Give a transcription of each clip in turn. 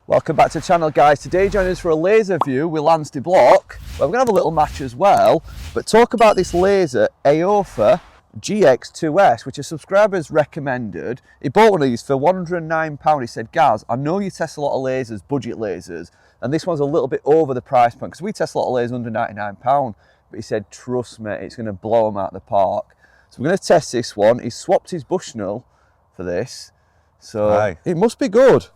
Welcome back to the channel, guys. Today joining us for a laser view with Lance de Block. Well, we're going to have a little match as well, but talk about this laser AOFAR GX2S, which a subscriber's recommended. He bought one of these for £109. He said, Gaz, I know you test a lot of lasers, budget lasers, and this one's a little bit over the price point because we test a lot of lasers under £99. But he said, trust me, it's going to blow them out of the park. So we're going to test this one. He's swapped his Bushnell for this, so it must be good.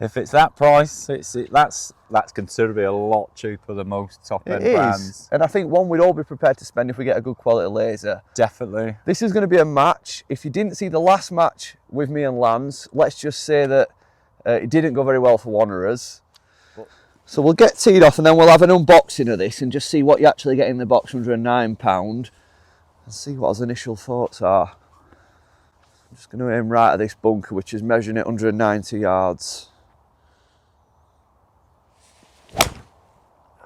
If it's that price, that's considerably a lot cheaper than most top-end brands. And I think one we'd all be prepared to spend if we get a good quality laser. Definitely. This is going to be a match. If you didn't see the last match with me and Lance, let's just say that it didn't go very well for one of us. So we'll get teed off and then we'll have an unboxing of this and just see what you actually get in the box for £109 and see what his initial thoughts are. I'm just going to aim right at this bunker, which is measuring at 190 yards.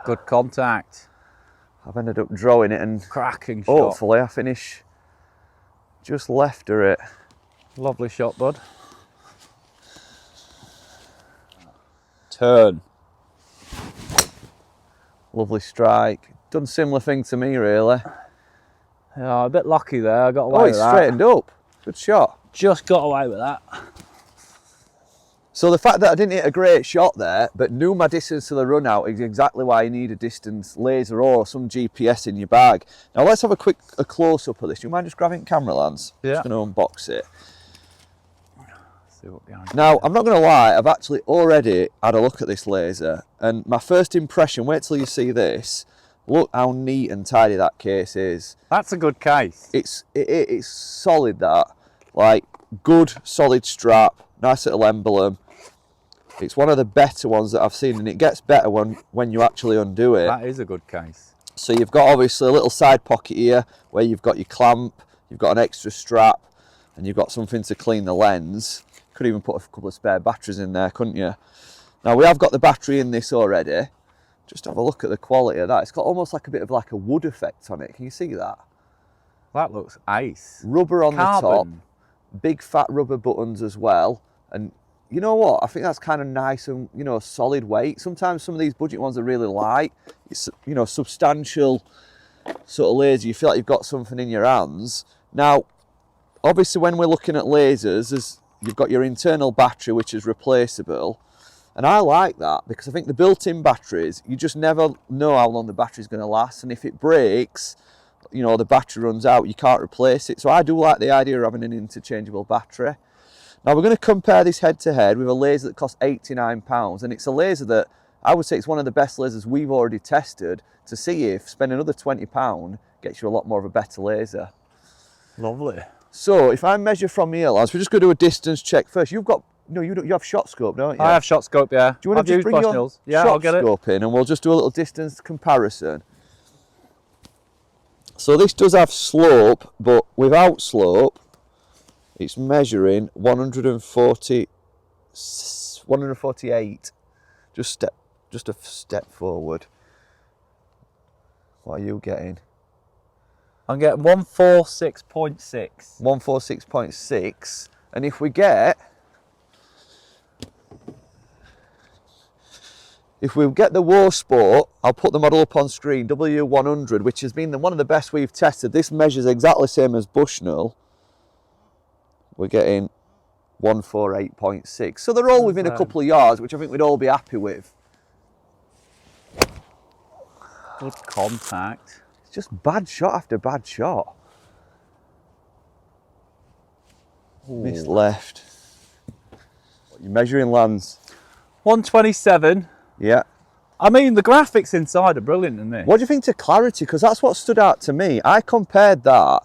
Good contact. I've ended up drawing it and cracking shot. Hopefully I finish just left of it. Lovely shot, bud. Turn. Lovely strike. Done similar thing to me, really. Yeah, a bit lucky there. I got away with that. Oh, it's straightened up. Good shot. Just got away with that. So the fact that I didn't hit a great shot there, but knew my distance to the run out is exactly why you need a distance laser or some GPS in your bag. Now let's have a quick close-up of this. Do you mind just grabbing camera, Lance? Yeah. Just going to unbox it. See what now, I'm not going to lie, I've actually already had a look at this laser, and my first impression, wait till you see this, look how neat and tidy that case is. That's a good case. It's solid, that. Like, good, solid strap, nice little emblem. It's one of the better ones that I've seen, and it gets better when you actually undo it. That is a good case. So you've got obviously a little side pocket here where you've got your clamp, you've got an extra strap, and you've got something to clean the lens. Could even put a couple of spare batteries in there, couldn't you? Now we have got the battery in this already. Just have a look at the quality of that. It's got almost like a bit of like a wood effect on it. Can you see that? That looks ace. Rubber on Carbon. the top, big fat rubber buttons as well, and you know what? I think that's kind of nice and, you know, solid weight. Sometimes some of these budget ones are really light. It's, you know, substantial sort of laser. You feel like you've got something in your hands. Now, obviously, when we're looking at lasers, you've got your internal battery, which is replaceable. And I like that because I think the built-in batteries, you just never know how long the battery's going to last. And if it breaks, you know, the battery runs out, you can't replace it. So I do like the idea of having an interchangeable battery. Now we're going to compare this head to head with a laser that costs £89, and it's a laser that I would say it's one of the best lasers we've already tested to see if spending another £20 gets you a lot more of a better laser. Lovely. So if I measure from here, lads, we're just going to do a distance check first. You've got, no, you have shot scope, don't you? I have shot scope, yeah. Do you want to just bring your shot scope in and we'll just do a little distance comparison? So this does have slope, but without slope, it's measuring 148. Just a step forward. What are you getting? I'm getting 146.6. 146.6. And if we get the War Sport, I'll put the model up on screen, W100, which has been one of the best we've tested. This measures exactly the same as Bushnell. We're getting 148.6. So they're all within a couple of yards, which I think we'd all be happy with. Good contact. It's just bad shot after bad shot. Ooh. Missed left. What are you measuring, Lance? 127. Yeah. I mean, the graphics inside are brilliant in this. What do you think to clarity? Because that's what stood out to me. I compared that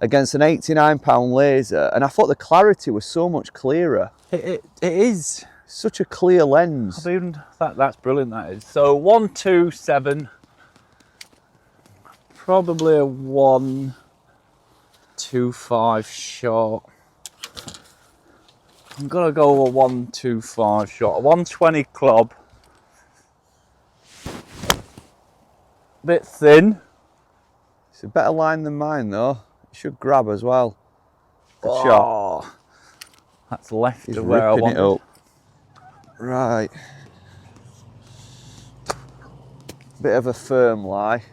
against an £89 laser, and I thought the clarity was so much clearer. It is. Such a clear lens. I mean, that's brilliant, that is. So 127, probably a 125 shot. I'm gonna go with a 125 shot, a 120 club. Bit thin. It's a better line than mine though. It should grab as well. Good shot. That's left He's of where I ripping want it up. Right. Bit of a firm lie.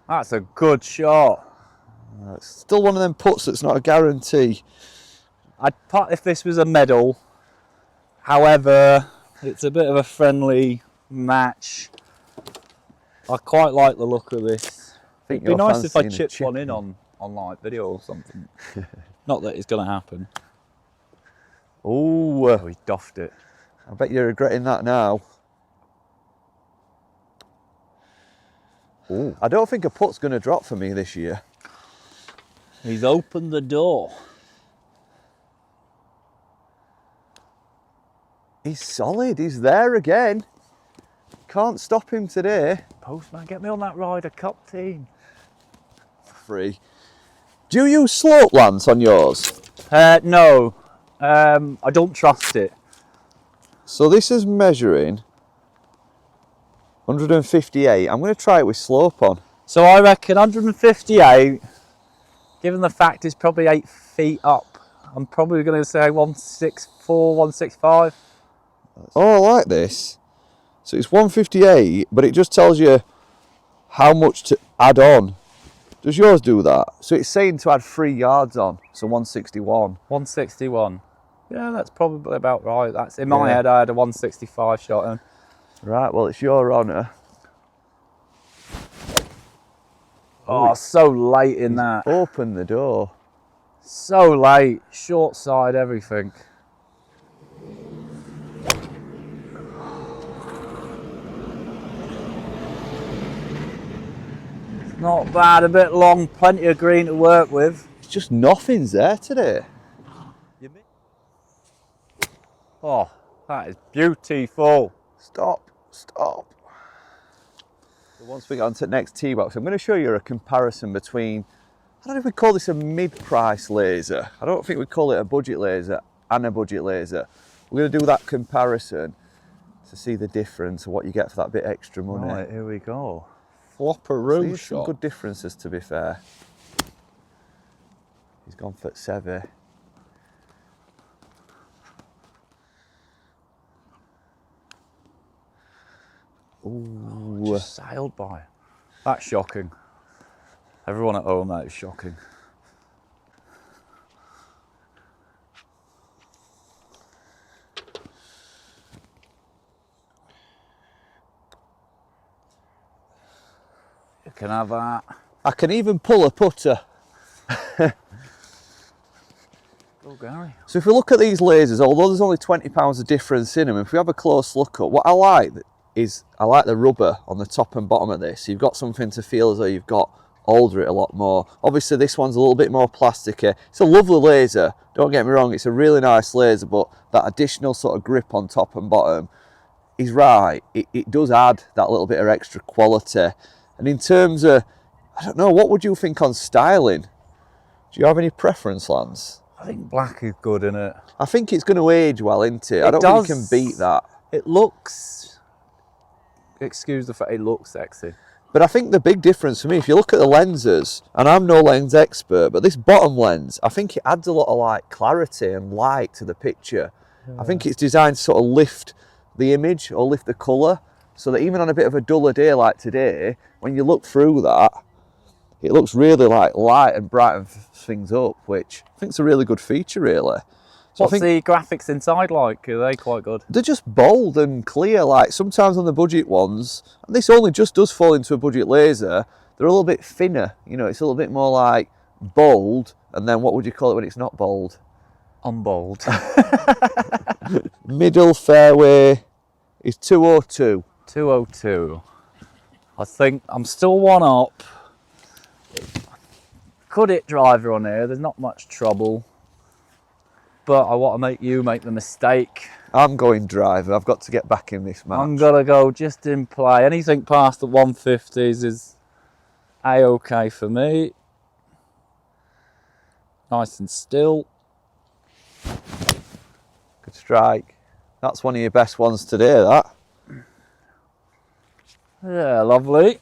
That's a good shot. It's still one of them putts that's not a guarantee. I'd putt if this was a medal. However, it's a bit of a friendly match. I quite like the look of this. It'd be nice if I chipped one in on like video or something. Not that it's going to happen. Oh, he doffed it. I bet you're regretting that now. Ooh. I don't think a putt's going to drop for me this year. He's opened the door. He's solid. He's there again. Can't stop him today. Postman, get me on that Ryder Cup team. Free. Do you use slope lance on yours? No. I don't trust it. So this is measuring 158. I'm going to try it with slope on. So I reckon 158, given the fact it's probably 8 feet up, I'm probably going to say 164, 165. Oh, I like this. So it's 158, but it just tells you how much to add on. Does yours do that? So it's saying to add 3 yards on, so 161. 161. Yeah, that's probably about right. That's in my head. I had a 165 shot in. Right, well, it's your honour. Oh, so late in that. Open the door. So late. Short side, everything. It's not bad. A bit long. Plenty of green to work with. It's just nothing's there today. Oh, that is beautiful. Stop. So once we get onto the next tee box, I'm going to show you a comparison between, I don't know if we call this a mid-price laser. I don't think we call it a budget laser and a budget laser. We're going to do that comparison to see the difference of what you get for that bit extra money. Right, here we go. Flopperoo shot. Some good differences, to be fair. He's gone for 7. Ooh. Just sailed by. That's shocking. Everyone at home, that is shocking. You can have that. I can even pull a putter. Go, Gary. So if we look at these lasers, although there's only £20 of difference in them, if we have a close look at what I like is I like the rubber on the top and bottom of this. You've got something to feel as though you've got hold of it a lot more. Obviously this one's a little bit more plasticky. It's a lovely laser, don't get me wrong, it's a really nice laser, but that additional sort of grip on top and bottom is right. It does add that little bit of extra quality. And in terms of, I don't know, what would you think on styling? Do you have any preference, Lance? I think black is good, isn't it? I think it's going to age well, isn't it? I don't think you can beat that. It looks, excuse the fact, it looks sexy. But I think the big difference for me, if you look at the lenses, and I'm no lens expert, but this bottom lens, I think it adds a lot of like clarity and light to the picture. Yeah. I think it's designed to sort of lift the image or lift the colour, so that even on a bit of a duller day like today, when you look through that, it looks really like light and brighten things up, which I think is a really good feature, really. So what's the graphics inside like? Are they quite good? They're just bold and clear. Like sometimes on the budget ones, and this only just does fall into a budget laser, they're a little bit thinner. You know, it's a little bit more like bold, and then what would you call it when it's not bold? Unbold. Middle fairway is 202. 202. I think I'm still one up. Could hit driver on here, there's not much trouble. But I want to make you make the mistake. I'm going driver. I've got to get back in this match. I'm going to go just in play. Anything past the 150s is A-OK for me. Nice and still. Good strike. That's one of your best ones today, that. Yeah, lovely.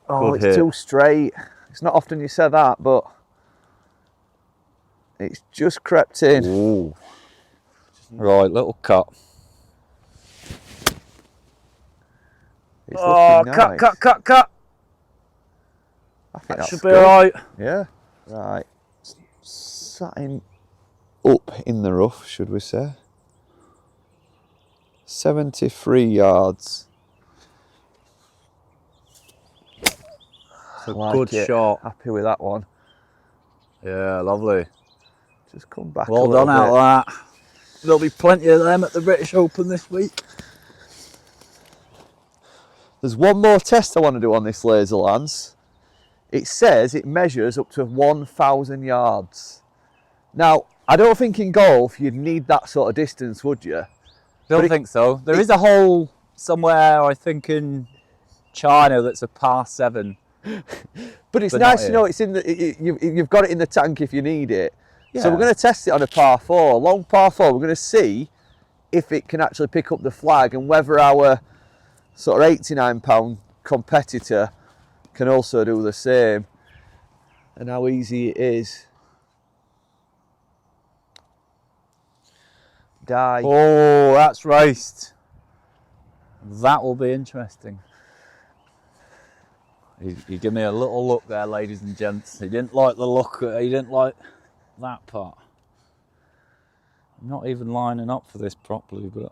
Oh, Good it's hit. too straight. It's not often you say that, but it's just crept in. Ooh. Right, little cut. It's looking nice. Cut. I think That that's should be good. alright. Yeah. Right. Sitting up in the rough, should we say? 73 yards. It's a Like good it. shot. Happy with that one. Yeah, lovely. Just come back Well a little done bit. out of that. There'll be plenty of them at the British Open this week. There's one more test I want to do on this laser lance. It says it measures up to 1,000 yards. Now, I don't think in golf you'd need that sort of distance, would you? Don't think so. There is a hole somewhere, I think in China, that's a par 7. But it's But nice not to know it's in the. You've got it in the tank if you need it. So Yeah. we're going to test it on a par 4, long par 4. We're going to see if it can actually pick up the flag and whether our sort of 89-pound competitor can also do the same, and how easy it is. Die. Oh, that's raced. That will be interesting. He gave me a little look there, ladies and gents. He didn't like the look. He didn't like that part. I'm not even lining up for this properly, but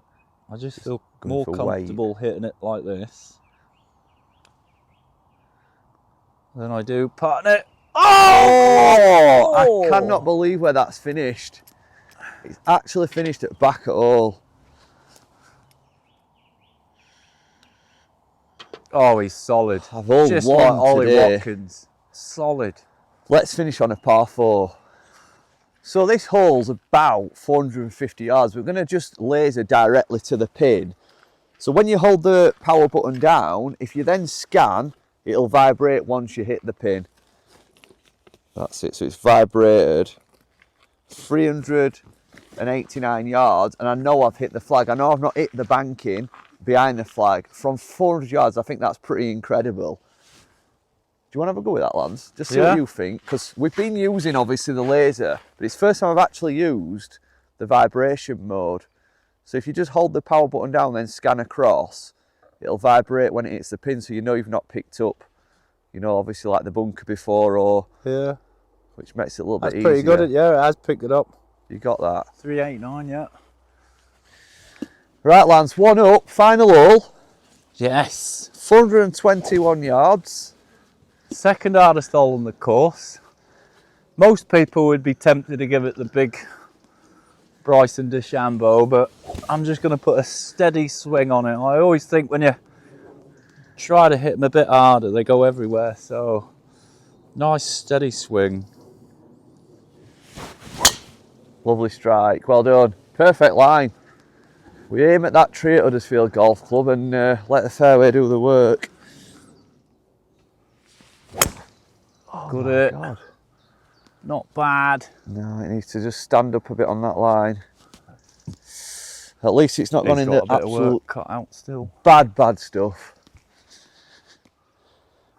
I just feel more comfortable hitting it like this than I do putting it. Oh! I cannot believe where that's finished. It's actually finished at back at all. Oh, he's solid. I've all just won like Ollie today. Watkins. Solid. Let's finish on a par 4. So this hole's about 450 yards. We're going to just laser directly to the pin. So when you hold the power button down, if you then scan, it'll vibrate once you hit the pin. That's it. So it's vibrated 389 yards, and I know I've hit the flag. I know I've not hit the banking behind the flag. From 400 yards, I think that's pretty incredible. Do you want to have a go with that, Lance? Just see what you think, because we've been using, obviously, the laser, but it's the first time I've actually used the vibration mode. So if you just hold the power button down, then scan across, it'll vibrate when it hits the pin, so you know you've not picked up, you know, obviously like the bunker before, or which makes it a little bit easier. That's pretty good. Yeah, it has picked it up. You got that? 389, yeah. Right, Lance, one up, final hole. Yes. 421 yards. Second hardest hole on the course. Most people would be tempted to give it the big Bryson DeChambeau, but I'm just going to put a steady swing on it. I always think when you try to hit them a bit harder, they go everywhere. So, nice steady swing. Lovely strike, well done. Perfect line. We aim at that tree at Huddersfield Golf Club and let the fairway do the work. Oh, good hit. God. Not bad. No, it needs to just stand up a bit on that line. At least it's not gone in the absolute cut out still. bad stuff.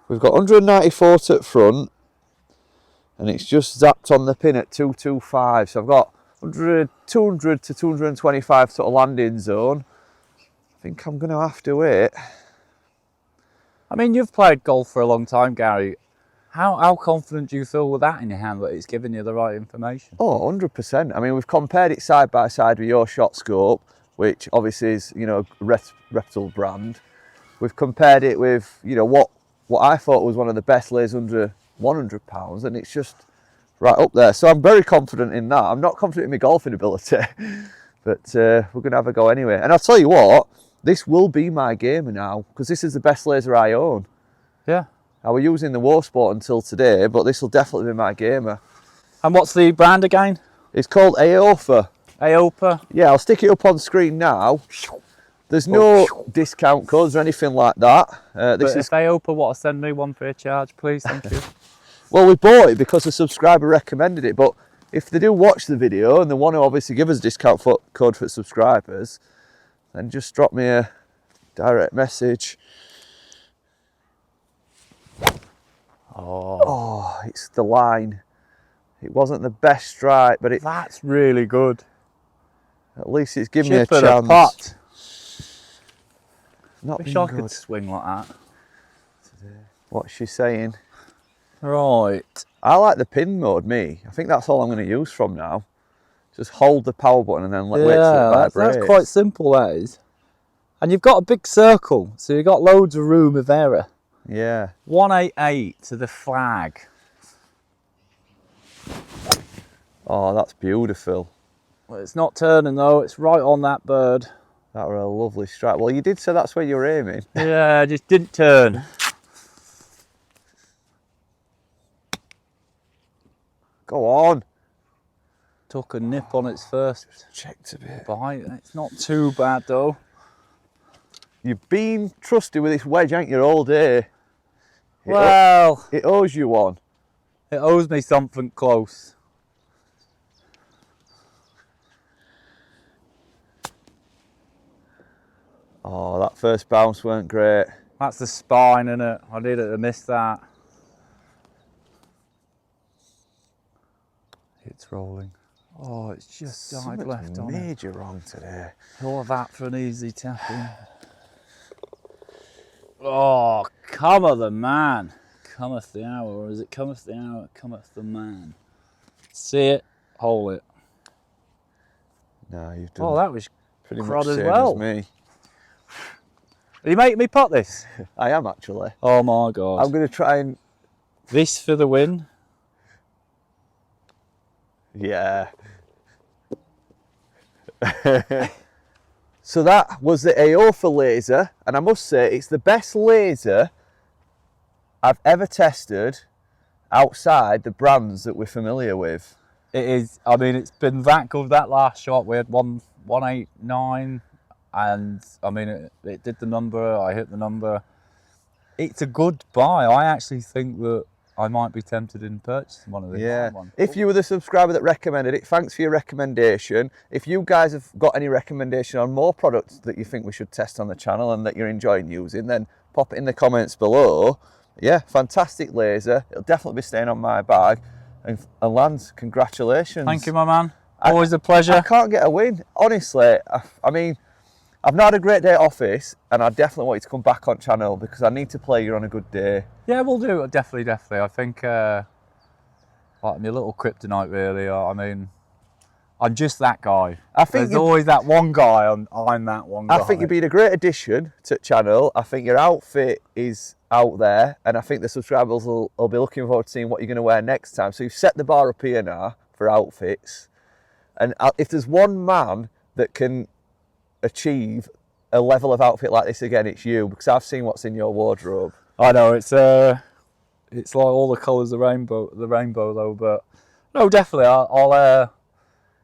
We've got 194 at front, and it's just zapped on the pin at 225. So I've got 200 to 225 sort of landing zone. I think I'm going to have to wait. I mean, you've played golf for a long time, Gary. How confident do you feel with that in your hand that it's giving you the right information? Oh, 100%. I mean, we've compared it side by side with your shot scope, which obviously is, you know, a reputable brand. We've compared it with, you know, what I thought was one of the best lasers under £100, and it's just right up there. So I'm very confident in that. I'm not confident in my golfing ability, but we're going to have a go anyway. And I'll tell you what, this will be my gamer now, because this is the best laser I own. Yeah. I was using the War Sport until today, but this will definitely be my gamer. And what's the brand again? It's called AOFAR. AOFAR? Yeah, I'll stick it up on screen now. There's no discount codes or anything like that. This is if AOFAR want to send me one for a charge, please, thank you. Well, we bought it because a subscriber recommended it, but if they do watch the video and they want to obviously give us a discount code for subscribers, then just drop me a direct message. Oh, it's the line. It wasn't the best strike, but that's really good. At least it's given me a Chip and chance. a putt. Not Wish been I good could swing like that. What's she saying? Right. I like the pin mode, me. I think that's all I'm going to use from now. Just hold the power button and then wait till it vibrates. That's quite simple, that is. And you've got a big circle, so you've got loads of room of error. Yeah. 188 to the flag. Oh, that's beautiful. Well, it's not turning though, it's right on that bird. That were a lovely strike. Well, you did say that's where you were aiming. Yeah, just didn't turn. Go on. Took a nip on its first Checked a bit. bite. It's not too bad though. You've been trusty with this wedge, ain't you, all day? Well, it owes you one. It owes me something close. Oh, that first bounce weren't great. That's the spine, innit? I needed to miss that. It's rolling. Oh, it's just died left on it. Major wrong today. All of that for an easy tap-in. Oh, cometh the man. Cometh the hour, or is it cometh the hour, cometh the man? See it, hold it. No, you've done. Oh, that was pretty crud much as same well. as me. Are you making me putt this? I am actually. Oh my God. I'm going to try and. This for the win? Yeah. So that was the AOFAR laser, and I must say it's the best laser I've ever tested outside the brands that we're familiar with. It is. I mean, it's been that good. That last shot, we had 189, and I mean, it did the number. I hit the number. It's a good buy. I actually think that I might be tempted in purchasing one of these. Yeah. If you were the subscriber that recommended it, thanks for your recommendation. If you guys have got any recommendation on more products that you think we should test on the channel and that you're enjoying using, then pop it in the comments below. Yeah, fantastic laser. It'll definitely be staying on my bag. And Lance, congratulations. Thank you, my man. Always a pleasure. I can't get a win. Honestly, I mean, I've not had a great day at office, and I definitely want you to come back on channel because I need to play you on a good day. Yeah, we'll do it. Definitely. I think like my little kryptonite, really. I mean, I'm just that guy. I think there's always that one guy, I'm that one guy. I think you've been a great addition to the channel. I think your outfit is out there, and I think the subscribers will be looking forward to seeing what you're going to wear next time. So you've set the bar up here now for outfits. And if there's one man that can achieve a level of outfit like this again, it's you, because I've seen what's in your wardrobe. I know, it's like all the colours of the rainbow though, but no, definitely I'll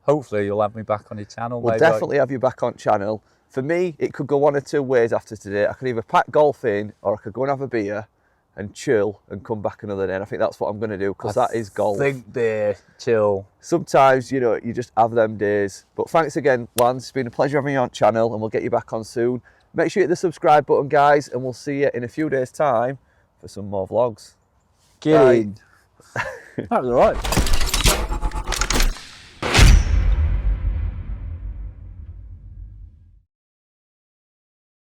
hopefully you'll have me back on your channel. We'll definitely have you back on channel. For me, it could go one or two ways after today. I could either pack golf in, or I could go and have a beer and chill and come back another day. And I think that's what I'm going to do, because that is golf. Think beer, chill. Sometimes, you know, you just have them days. But thanks again, Lance. It's been a pleasure having you on channel, and we'll get you back on soon. Make sure you hit the subscribe button, guys, and we'll see you in a few days' time for some more vlogs. Get in. That was all right.